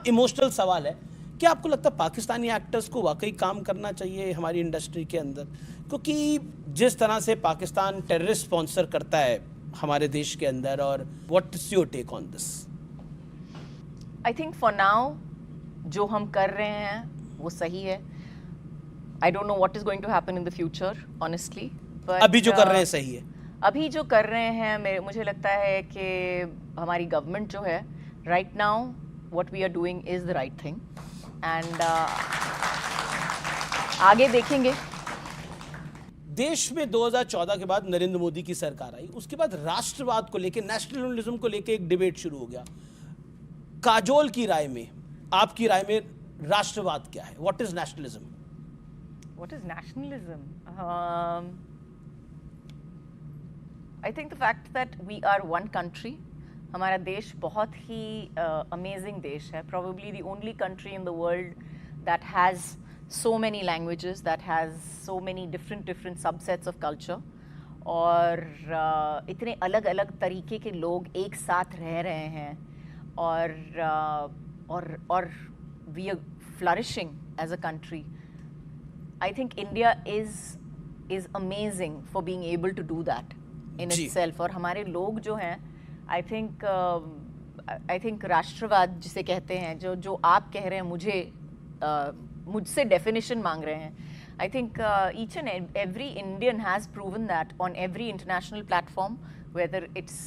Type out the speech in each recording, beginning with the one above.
Emotional सवाल है, क्या आपको लगता है पाकिस्तानी एक्टर्स को वाकई काम करना चाहिए हमारी इंडस्ट्री के अंदर? क्योंकि जिस तरह से पाकिस्तान टेररिस्ट स्पॉन्सर करता है हमारे देश के अंदर, और what is your take on this? I think for now जो हम कर रहे हैं वो सही है. I don't know what is going to happen in the future honestly, but अभी जो कर रहे हैं सही है? अभी जो कर रहे हैं मुझे लगता है कि हमारी गवर्नमेंट जो है right now what we are doing is the right thing, and आगे देखेंगे. देश में 2014 के बाद नरेंद्र मोदी की सरकार आई, उसके बाद राष्ट्रवाद को लेकर, नेशनलिज्म को लेकर एक डिबेट शुरू हो गया. काजोल की राय में, आपकी राय में राष्ट्रवाद क्या है? What is nationalism? What is nationalism? I think the fact that we are one country. हमारा देश बहुत ही amazing देश है. Probably the only country in the world that has so many languages, that has so many different subsets of culture. और इतने अलग अलग तरीके के लोग एक साथ रह रहे हैं, और we are flourishing as a country. I think India is amazing for being able to do that in itself. और हमारे लोग जो हैं, I think राष्ट्रवाद जिसे कहते हैं, जो आप कह रहे हैं, मुझसे definition मांग रहे हैं. I think each and every Indian has proven that on every international platform, whether it's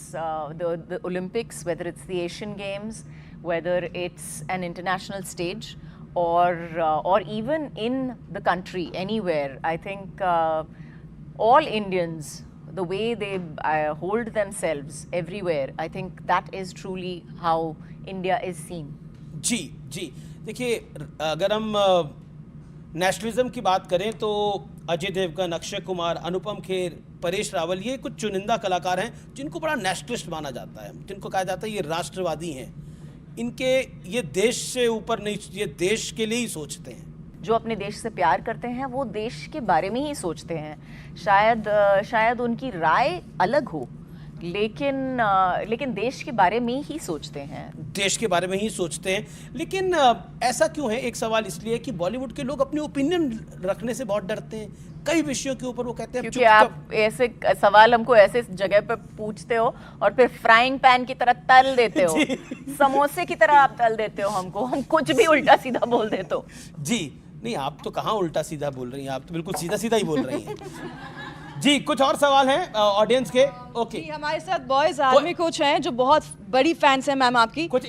the Olympics, whether it's the Asian Games, whether it's an international stage, or even in the country, anywhere. I think all Indians, the way they hold themselves everywhere, I think that is truly how India is seen. जी देखिए, अगर हम nationalism की बात करें तो अजय देवगन, अक्षय कुमार, अनुपम खेर, परेश रावल, ये कुछ चुनिंदा कलाकार हैं जिनको बड़ा नेशनलिस्ट माना जाता है, जिनको कहा जाता है ये राष्ट्रवादी हैं. इनके ये देश से ऊपर नहीं, ये देश के लिए ही सोचते हैं. जो अपने देश से प्यार करते हैं वो देश के बारे में ही सोचते हैं. शायद उनकी राय अलग हो, लेकिन देश के बारे में ही सोचते हैं. देश के बारे में ही सोचते हैं. लेकिन ऐसा क्यों है? एक सवाल इसलिए कि बॉलीवुड के लोग अपनी ओपिनियन रखने से बहुत डरते हैं. कई विषयों के ऊपर वो कहते हैं, क्योंकि आप ऐसे सवाल हमको ऐसे जगह पे पूछते हो और फिर फ्राइंग पैन की तरह तल देते हो, समोसे की तरह आप तल देते हो हमको, हम कुछ भी उल्टा सीधा बोल देते हो. जी नहीं, आप तो कहाँ उल्टा सीधा बोल रही हैं, आप तो बिल्कुल सीधा सीधा ही बोल रही हैं. जी, कुछ और सवाल हैं ऑडियंस के? ओके, हमारे साथ बॉयज आर्मी कोच हैं जो बहुत बड़ी फैंस हैं मैम आपकी. कुछ